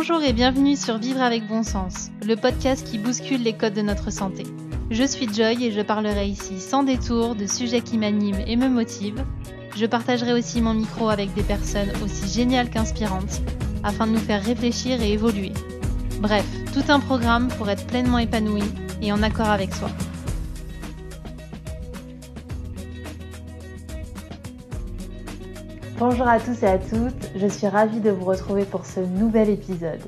Bonjour et bienvenue sur Vivre avec bon sens, le podcast qui bouscule les codes de notre santé. Je suis Joy et je parlerai ici sans détour de sujets qui m'animent et me motivent. Je partagerai aussi mon micro avec des personnes aussi géniales qu'inspirantes afin de nous faire réfléchir et évoluer. Bref, tout un programme pour être pleinement épanoui et en accord avec soi. Bonjour à tous et à toutes, je suis ravie de vous retrouver pour ce nouvel épisode.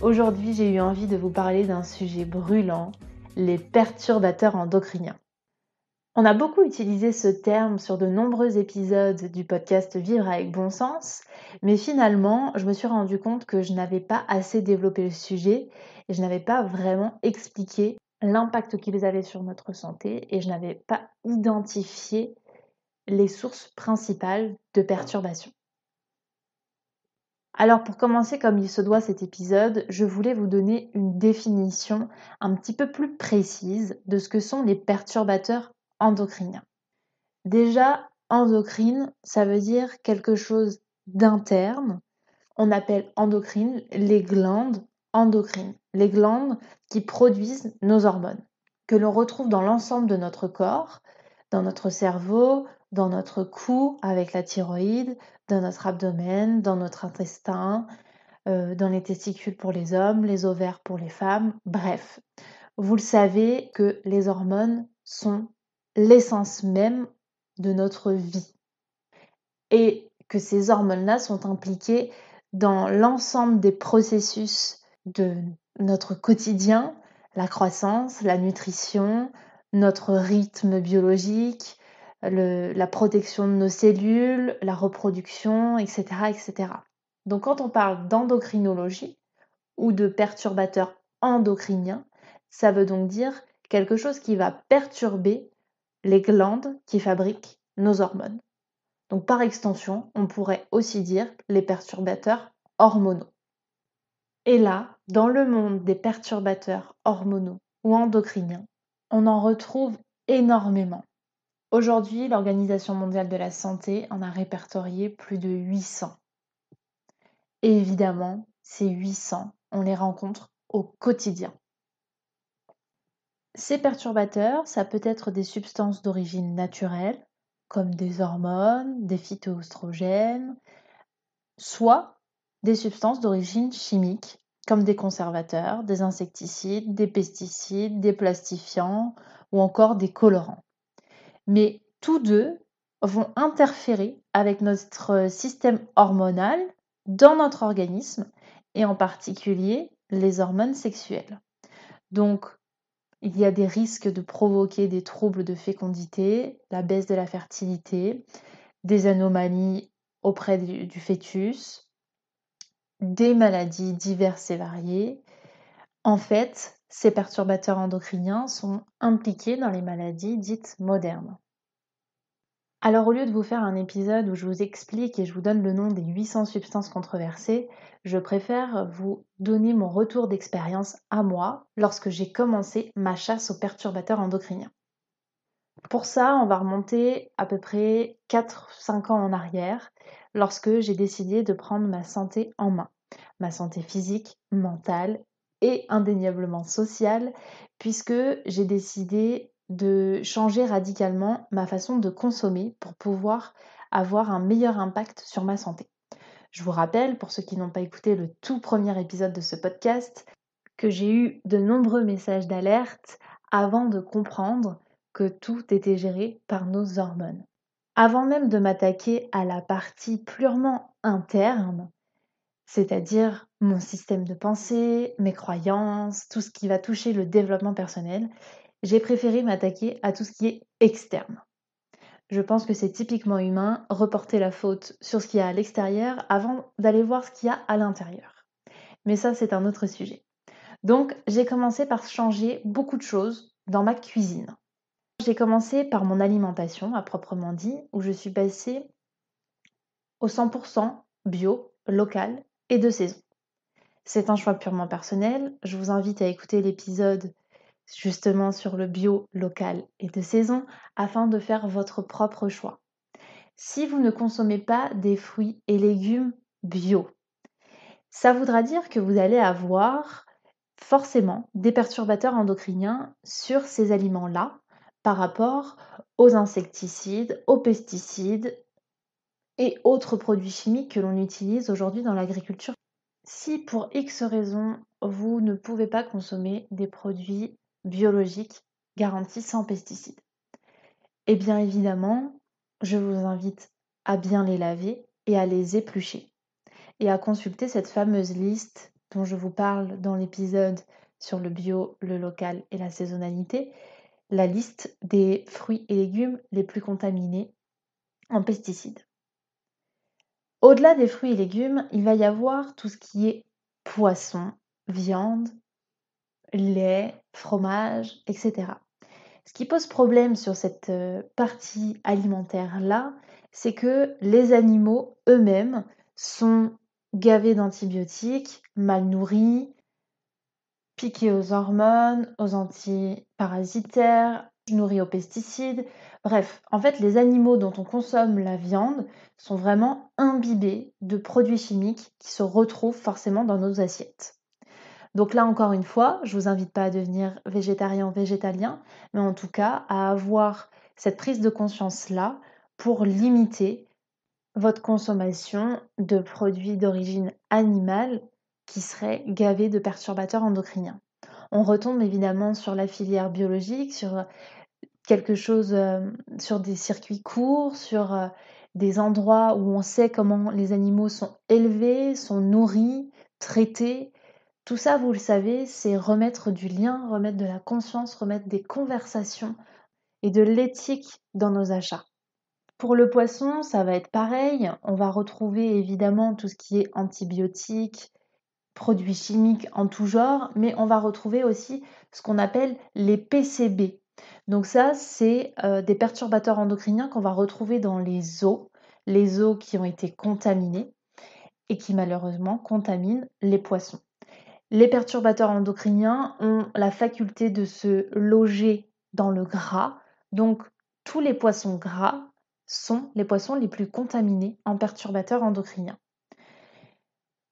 Aujourd'hui, j'ai eu envie de vous parler d'un sujet brûlant, les perturbateurs endocriniens. On a beaucoup utilisé ce terme sur de nombreux épisodes du podcast Vivre avec bon sens, mais finalement, je me suis rendu compte que je n'avais pas assez développé le sujet et je n'avais pas vraiment expliqué l'impact qu'ils avaient sur notre santé et je n'avais pas identifié les sources principales de perturbations. Alors pour commencer comme il se doit cet épisode, je voulais vous donner une définition un petit peu plus précise de ce que sont les perturbateurs endocriniens. Déjà, endocrine, ça veut dire quelque chose d'interne. On appelle endocrine les glandes endocrines, les glandes qui produisent nos hormones, que l'on retrouve dans l'ensemble de notre corps, dans notre cerveau, dans notre cou avec la thyroïde, dans notre abdomen, dans notre intestin, dans les testicules pour les hommes, les ovaires pour les femmes, bref. Vous le savez que les hormones sont l'essence même de notre vie et que ces hormones-là sont impliquées dans l'ensemble des processus de notre quotidien, la croissance, la nutrition, notre rythme biologique, la protection de nos cellules, la reproduction, etc., etc. Donc quand on parle d'endocrinologie ou de perturbateurs endocriniens, ça veut donc dire quelque chose qui va perturber les glandes qui fabriquent nos hormones. Donc par extension, on pourrait aussi dire les perturbateurs hormonaux. Et là, dans le monde des perturbateurs hormonaux ou endocriniens, on en retrouve énormément. Aujourd'hui, l'Organisation mondiale de la santé en a répertorié plus de 800. Et évidemment, ces 800, on les rencontre au quotidien. Ces perturbateurs, ça peut être des substances d'origine naturelle, comme des hormones, des phytoœstrogènes, soit des substances d'origine chimique, comme des conservateurs, des insecticides, des pesticides, des plastifiants ou encore des colorants. Mais tous deux vont interférer avec notre système hormonal dans notre organisme et en particulier les hormones sexuelles. Donc, il y a des risques de provoquer des troubles de fécondité, la baisse de la fertilité, des anomalies auprès du fœtus, des maladies diverses et variées. En fait, ces perturbateurs endocriniens sont impliqués dans les maladies dites modernes. Alors au lieu de vous faire un épisode où je vous explique et je vous donne le nom des 800 substances controversées, je préfère vous donner mon retour d'expérience à moi lorsque j'ai commencé ma chasse aux perturbateurs endocriniens. Pour ça, on va remonter à peu près 4-5 ans en arrière lorsque j'ai décidé de prendre ma santé en main. Ma santé physique, mentale et indéniablement sociale, puisque j'ai décidé de changer radicalement ma façon de consommer pour pouvoir avoir un meilleur impact sur ma santé. Je vous rappelle, pour ceux qui n'ont pas écouté le tout premier épisode de ce podcast, que j'ai eu de nombreux messages d'alerte avant de comprendre que tout était géré par nos hormones. Avant même de m'attaquer à la partie purement interne, c'est-à-dire mon système de pensée, mes croyances, tout ce qui va toucher le développement personnel, j'ai préféré m'attaquer à tout ce qui est externe. Je pense que c'est typiquement humain, reporter la faute sur ce qu'il y a à l'extérieur avant d'aller voir ce qu'il y a à l'intérieur. Mais ça, c'est un autre sujet. Donc, j'ai commencé par changer beaucoup de choses dans ma cuisine. J'ai commencé par mon alimentation, à proprement dit, où je suis passée au 100% bio, local et de saison. C'est un choix purement personnel. Je vous invite à écouter l'épisode justement sur le bio, local et de saison afin de faire votre propre choix. Si vous ne consommez pas des fruits et légumes bio, Ça voudra dire que vous allez avoir forcément des perturbateurs endocriniens sur ces aliments-là par rapport aux insecticides, aux pesticides et autres produits chimiques que l'on utilise aujourd'hui dans l'agriculture. Si pour X raisons, vous ne pouvez pas consommer des produits biologiques garantis sans pesticides, eh bien évidemment, je vous invite à bien les laver et à les éplucher et à consulter cette fameuse liste dont je vous parle dans l'épisode sur le bio, le local et la saisonnalité, la liste des fruits et légumes les plus contaminés en pesticides. Au-delà des fruits et légumes, il va y avoir tout ce qui est poisson, viande, lait, fromage, etc. Ce qui pose problème sur cette partie alimentaire-là, c'est que les animaux eux-mêmes sont gavés d'antibiotiques, mal nourris, piqués aux hormones, aux antiparasitaires, nourris aux pesticides. Bref, en fait, les animaux dont on consomme la viande sont vraiment imbibés de produits chimiques qui se retrouvent forcément dans nos assiettes. Donc là, encore une fois, je vous invite pas à devenir végétarien ou végétalien, mais en tout cas à avoir cette prise de conscience-là pour limiter votre consommation de produits d'origine animale qui seraient gavés de perturbateurs endocriniens. On retombe évidemment sur la filière biologique, sur quelque chose, sur des circuits courts, sur des endroits où on sait comment les animaux sont élevés, sont nourris, traités. Tout ça, vous le savez, c'est remettre du lien, remettre de la conscience, remettre des conversations et de l'éthique dans nos achats. Pour le poisson, ça va être pareil. On va retrouver évidemment tout ce qui est antibiotiques, produits chimiques en tout genre, mais on va retrouver aussi ce qu'on appelle les PCB. Donc ça, c'est des perturbateurs endocriniens qu'on va retrouver dans les eaux qui ont été contaminées et qui malheureusement contaminent les poissons. Les perturbateurs endocriniens ont la faculté de se loger dans le gras, donc tous les poissons gras sont les poissons les plus contaminés en perturbateurs endocriniens.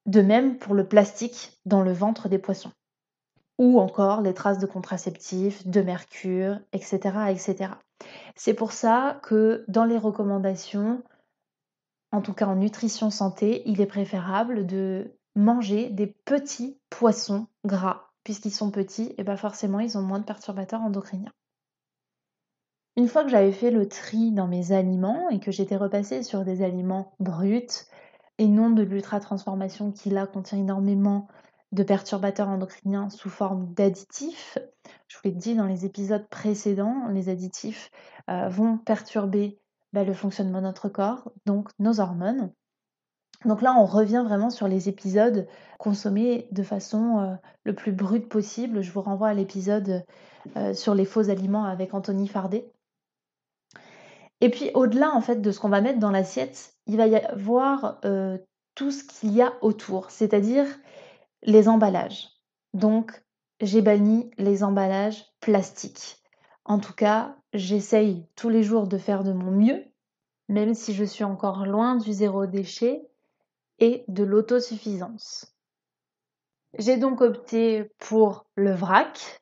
De même pour le plastique dans le ventre des poissons, ou encore les traces de contraceptifs, de mercure, etc., etc. C'est pour ça que dans les recommandations, en tout cas en nutrition santé, il est préférable de manger des petits poissons gras. Puisqu'ils sont petits, et bien forcément ils ont moins de perturbateurs endocriniens. Une fois que j'avais fait le tri dans mes aliments et que j'étais repassée sur des aliments bruts et non de l'ultra-transformation qui là contient énormément de perturbateurs endocriniens sous forme d'additifs, je vous l'ai dit dans les épisodes précédents, les additifs vont perturber le fonctionnement de notre corps, donc nos hormones. Donc là, on revient vraiment sur les épisodes consommés de façon le plus brute possible. Je vous renvoie à l'épisode sur les faux aliments avec Anthony Fardet. Et puis au-delà en fait de ce qu'on va mettre dans l'assiette, il va y avoir tout ce qu'il y a autour, c'est-à-dire les emballages. Donc j'ai banni les emballages plastiques. En tout cas, j'essaye tous les jours de faire de mon mieux, même si je suis encore loin du zéro déchet et de l'autosuffisance. J'ai donc opté pour le vrac,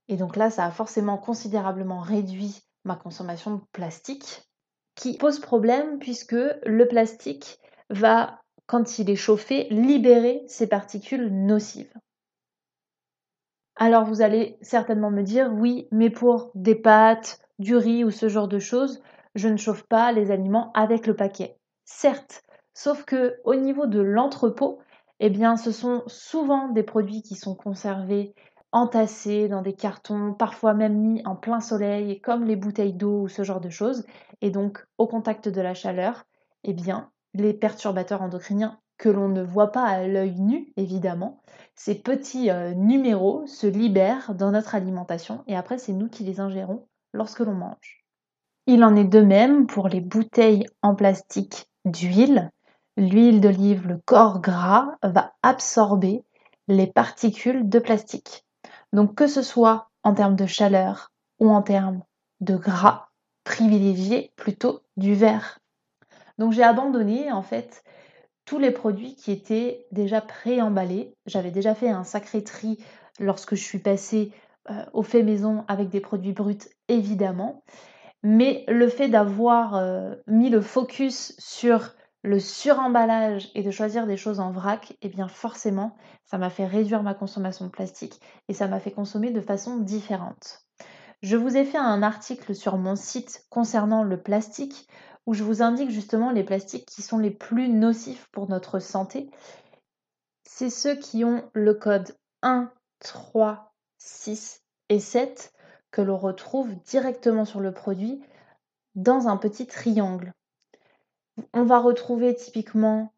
et donc là ça a forcément considérablement réduit ma consommation de plastique, qui pose problème puisque le plastique va, quand il est chauffé, libérer ses particules nocives. Alors vous allez certainement me dire, oui, mais pour des pâtes, du riz ou ce genre de choses, je ne chauffe pas les aliments avec le paquet. Certes, sauf que au niveau de l'entrepôt, eh bien, ce sont souvent des produits qui sont conservés, entassés dans des cartons, parfois même mis en plein soleil, comme les bouteilles d'eau ou ce genre de choses. Et donc, au contact de la chaleur, eh bien, les perturbateurs endocriniens que l'on ne voit pas à l'œil nu, évidemment, ces petits numéros se libèrent dans notre alimentation et après, c'est nous qui les ingérons lorsque l'on mange. Il en est de même pour les bouteilles en plastique d'huile. L'huile d'olive, le corps gras, va absorber les particules de plastique. Donc que ce soit en termes de chaleur ou en termes de gras, privilégiez plutôt du verre. Donc j'ai abandonné en fait tous les produits qui étaient déjà pré-emballés. J'avais déjà fait un sacré tri lorsque je suis passée au fait maison avec des produits bruts, évidemment. Mais le fait d'avoir mis le focus sur le suremballage et de choisir des choses en vrac, eh bien forcément, ça m'a fait réduire ma consommation de plastique et ça m'a fait consommer de façon différente. Je vous ai fait un article sur mon site concernant le plastique où je vous indique justement les plastiques qui sont les plus nocifs pour notre santé. C'est ceux qui ont le code 1, 3, 6 et 7 que l'on retrouve directement sur le produit dans un petit triangle. On va retrouver typiquement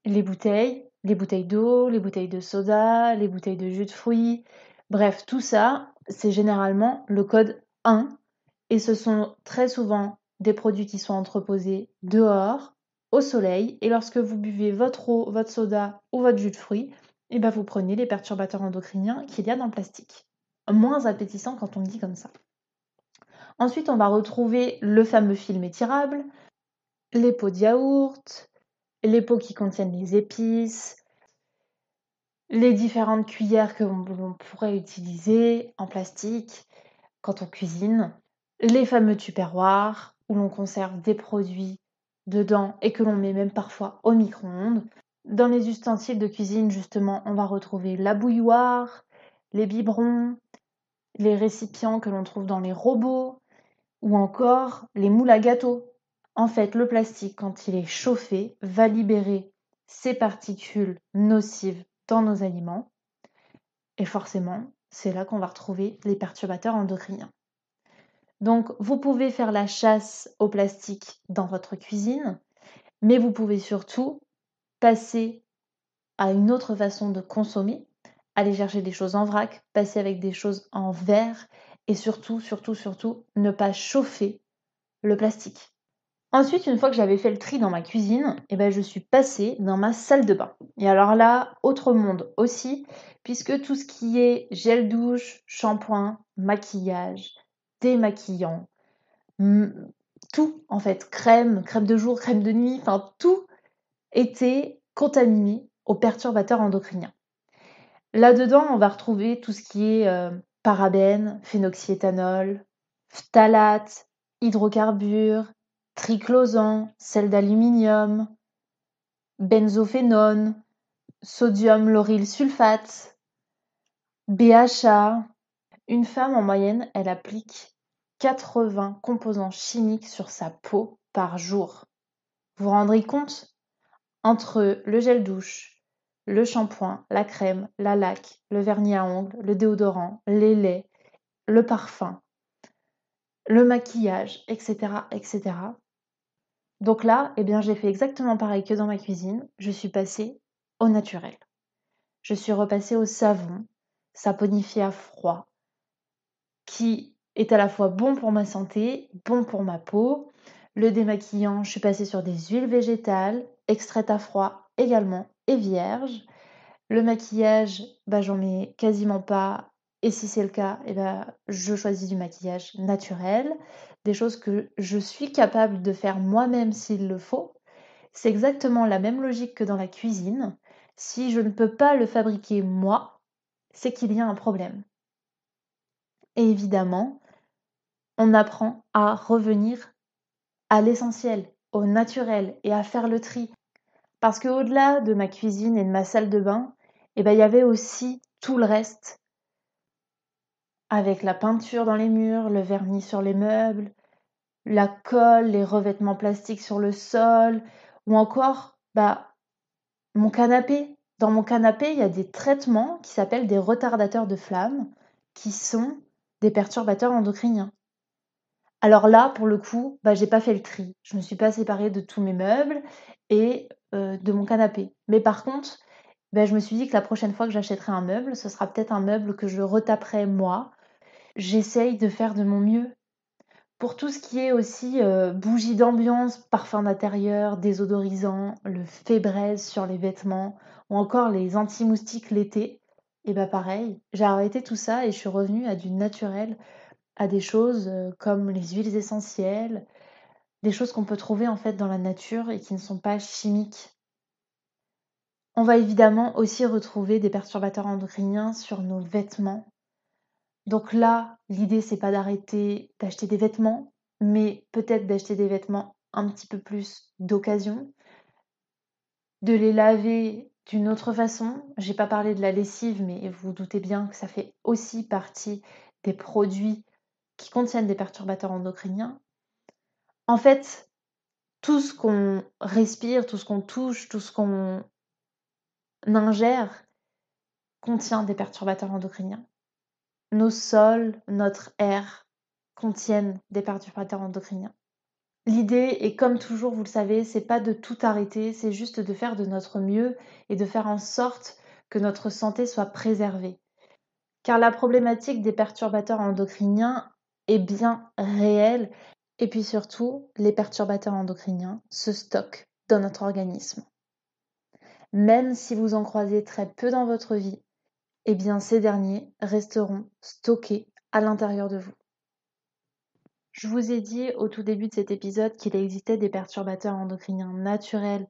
les bouteilles d'eau, les bouteilles de soda, les bouteilles de jus de fruits. Bref, tout ça, c'est généralement le code 1 et ce sont très souvent des produits qui sont entreposés dehors, au soleil, et lorsque vous buvez votre eau, votre soda ou votre jus de fruits, et ben vous prenez les perturbateurs endocriniens qu'il y a dans le plastique. Moins appétissant quand on le dit comme ça. Ensuite, on va retrouver le fameux film étirable, les pots de yaourt, les pots qui contiennent les épices, les différentes cuillères que l'on pourrait utiliser en plastique quand on cuisine, les fameux tupperwares où l'on conserve des produits dedans et que l'on met même parfois au micro-ondes. Dans les ustensiles de cuisine, justement, on va retrouver la bouilloire, les biberons, les récipients que l'on trouve dans les robots ou encore les moules à gâteaux. En fait, le plastique, quand il est chauffé, va libérer ses particules nocives dans nos aliments. Et forcément, c'est là qu'on va retrouver les perturbateurs endocriniens. Donc, vous pouvez faire la chasse au plastique dans votre cuisine, mais vous pouvez surtout passer à une autre façon de consommer, aller chercher des choses en vrac, passer avec des choses en verre et surtout, ne pas chauffer le plastique. Ensuite, une fois que j'avais fait le tri dans ma cuisine, je suis passée dans ma salle de bain. Et alors là, autre monde aussi, puisque tout ce qui est gel douche, shampoing, maquillage, démaquillant, tout en fait, crème de jour, crème de nuit, enfin tout était contaminé aux perturbateurs endocriniens. Là-dedans, on va retrouver tout ce qui est parabènes, phénoxyéthanol, phthalates, hydrocarbures, triclosan, sel d'aluminium, benzophénone, sodium lauryl sulfate, BHA. Une femme en moyenne, elle applique 80 composants chimiques sur sa peau par jour. Vous vous rendrez compte? Entre le gel douche, le shampoing, la crème, la laque, le vernis à ongles, le déodorant, les laits, le parfum, le maquillage, etc., etc. Donc là, j'ai fait exactement pareil que dans ma cuisine. Je suis passée au naturel. Je suis repassée au savon, saponifié à froid, qui est à la fois bon pour ma santé, bon pour ma peau. Le démaquillant, je suis passée sur des huiles végétales, extraites à froid également et vierges. Le maquillage, j'en mets quasiment pas. Et si c'est le cas, je choisis du maquillage naturel, des choses que je suis capable de faire moi-même s'il le faut. C'est exactement la même logique que dans la cuisine. Si je ne peux pas le fabriquer moi, c'est qu'il y a un problème. Et évidemment, on apprend à revenir à l'essentiel, au naturel et à faire le tri. Parce qu'au-delà de ma cuisine et de ma salle de bain, il y avait aussi tout le reste, avec la peinture dans les murs, le vernis sur les meubles, la colle, les revêtements plastiques sur le sol, ou encore mon canapé. Dans mon canapé, il y a des traitements qui s'appellent des retardateurs de flamme, qui sont des perturbateurs endocriniens. Alors là, pour le coup, j'ai pas fait le tri. Je me suis pas séparée de tous mes meubles et de mon canapé. Mais par contre, je me suis dit que la prochaine fois que j'achèterai un meuble, ce sera peut-être un meuble que je retaperai moi. J'essaye de faire de mon mieux. Pour tout ce qui est aussi bougies d'ambiance, parfums d'intérieur, désodorisants, le Febreze sur les vêtements ou encore les anti-moustiques l'été, pareil, j'ai arrêté tout ça et je suis revenue à du naturel, à des choses comme les huiles essentielles, des choses qu'on peut trouver en fait dans la nature et qui ne sont pas chimiques. On va évidemment aussi retrouver des perturbateurs endocriniens sur nos vêtements. Donc là, l'idée, c'est pas d'arrêter d'acheter des vêtements, mais peut-être d'acheter des vêtements un petit peu plus d'occasion, de les laver d'une autre façon. J'ai pas parlé de la lessive, mais vous vous doutez bien que ça fait aussi partie des produits qui contiennent des perturbateurs endocriniens. En fait, tout ce qu'on respire, tout ce qu'on touche, tout ce qu'on ingère contient des perturbateurs endocriniens. Nos sols, notre air contiennent des perturbateurs endocriniens. L'idée, et comme toujours, vous le savez, c'est pas de tout arrêter, c'est juste de faire de notre mieux et de faire en sorte que notre santé soit préservée. Car la problématique des perturbateurs endocriniens est bien réelle. Et puis surtout, les perturbateurs endocriniens se stockent dans notre organisme. Même si vous en croisez très peu dans votre vie, eh bien ces derniers resteront stockés à l'intérieur de vous. Je vous ai dit au tout début de cet épisode qu'il existait des perturbateurs endocriniens naturels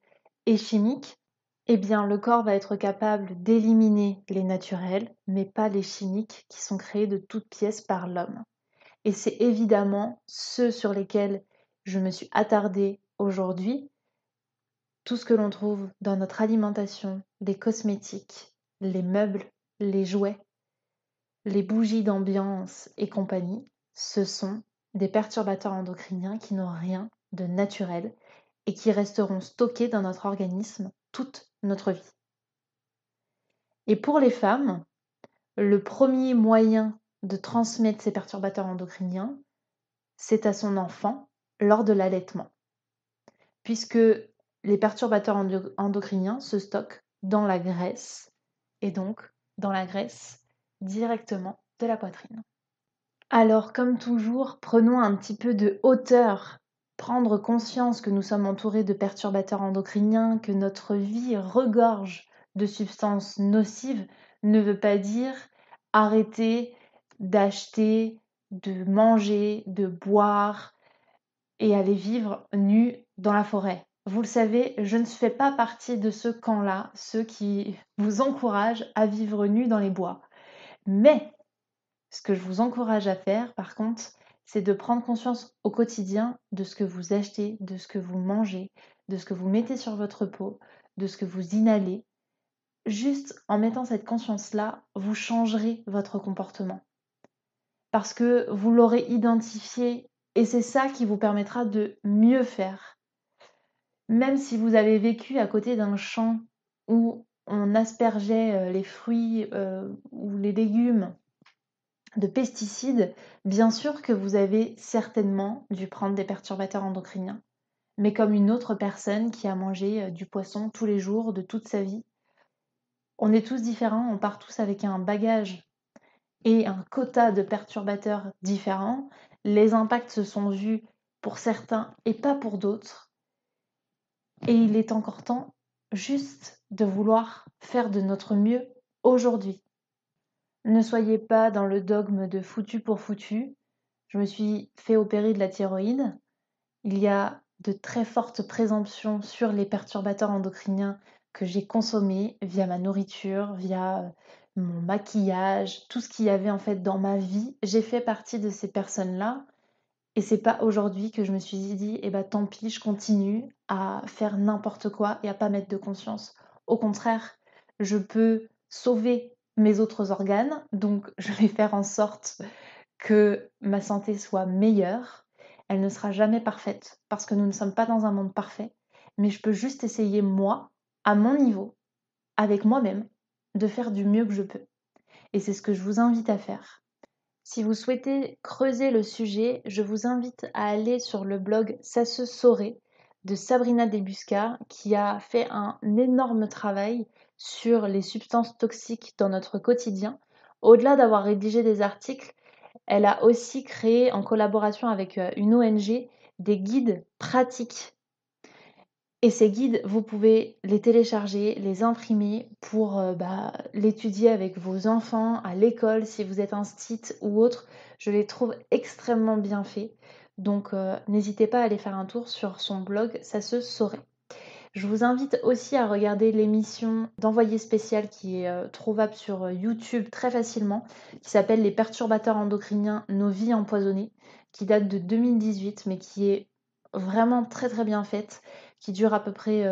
et chimiques. Eh bien, le corps va être capable d'éliminer les naturels, mais pas les chimiques qui sont créés de toutes pièces par l'homme. Et c'est évidemment ceux sur lesquels je me suis attardée aujourd'hui. Tout ce que l'on trouve dans notre alimentation, les cosmétiques, les meubles, les jouets, les bougies d'ambiance et compagnie, ce sont des perturbateurs endocriniens qui n'ont rien de naturel et qui resteront stockés dans notre organisme toute notre vie. Et pour les femmes, le premier moyen de transmettre ces perturbateurs endocriniens, c'est à son enfant lors de l'allaitement, puisque les perturbateurs endocriniens se stockent dans la graisse, et donc dans la graisse directement de la poitrine. Alors, comme toujours, prenons un petit peu de hauteur. Prendre conscience que nous sommes entourés de perturbateurs endocriniens, que notre vie regorge de substances nocives, ne veut pas dire arrêter d'acheter, de manger, de boire et aller vivre nu dans la forêt. Vous le savez, je ne fais pas partie de ce camp-là, ceux qui vous encouragent à vivre nu dans les bois. Mais ce que je vous encourage à faire, par contre, c'est de prendre conscience au quotidien de ce que vous achetez, de ce que vous mangez, de ce que vous mettez sur votre peau, de ce que vous inhalez. Juste en mettant cette conscience-là, vous changerez votre comportement. Parce que vous l'aurez identifié et c'est ça qui vous permettra de mieux faire. Même si vous avez vécu à côté d'un champ où on aspergeait les fruits ou les légumes de pesticides, bien sûr que vous avez certainement dû prendre des perturbateurs endocriniens, mais comme une autre personne qui a mangé du poisson tous les jours de toute sa vie. On est tous différents, on part tous avec un bagage et un quota de perturbateurs différents. Les impacts se sont vus pour certains et pas pour d'autres. Et il est encore temps juste de vouloir faire de notre mieux aujourd'hui. Ne soyez pas dans le dogme de foutu pour foutu. Je me suis fait opérer de la thyroïde. Il y a de très fortes présomptions sur les perturbateurs endocriniens que j'ai consommés via ma nourriture, via mon maquillage, tout ce qu'il y avait en fait dans ma vie. J'ai fait partie de ces personnes-là. Et c'est pas aujourd'hui que je me suis dit, eh ben tant pis, je continue à faire n'importe quoi et à pas mettre de conscience. Au contraire, je peux sauver mes autres organes, donc je vais faire en sorte que ma santé soit meilleure. Elle ne sera jamais parfaite parce que nous ne sommes pas dans un monde parfait, mais je peux juste essayer moi, à mon niveau, avec moi-même, de faire du mieux que je peux. Et c'est ce que je vous invite à faire. Si vous souhaitez creuser le sujet, je vous invite à aller sur le blog Ça se saurait de Sabrina Debusca qui a fait un énorme travail sur les substances toxiques dans notre quotidien. Au-delà d'avoir rédigé des articles, elle a aussi créé en collaboration avec une ONG des guides pratiques. Et ces guides, vous pouvez les télécharger, les imprimer pour l'étudier avec vos enfants à l'école, si vous êtes un site ou autre. Je les trouve extrêmement bien faits. Donc n'hésitez pas à aller faire un tour sur son blog, ça se saurait. Je vous invite aussi à regarder l'émission d'Envoyé spécial qui est trouvable sur YouTube très facilement, qui s'appelle Les perturbateurs endocriniens, nos vies empoisonnées, qui date de 2018, mais qui est vraiment très très bien faite, qui dure à peu près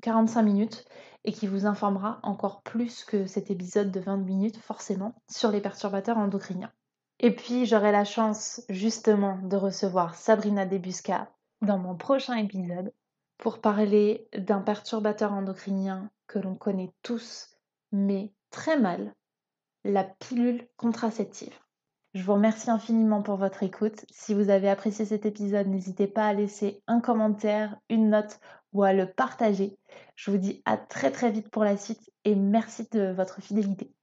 45 minutes et qui vous informera encore plus que cet épisode de 20 minutes, forcément, sur les perturbateurs endocriniens. Et puis, j'aurai la chance justement de recevoir Sabrina Debusca dans mon prochain épisode pour parler d'un perturbateur endocrinien que l'on connaît tous, mais très mal, la pilule contraceptive. Je vous remercie infiniment pour votre écoute. Si vous avez apprécié cet épisode, n'hésitez pas à laisser un commentaire, une note ou à le partager. Je vous dis à très très vite pour la suite et merci de votre fidélité.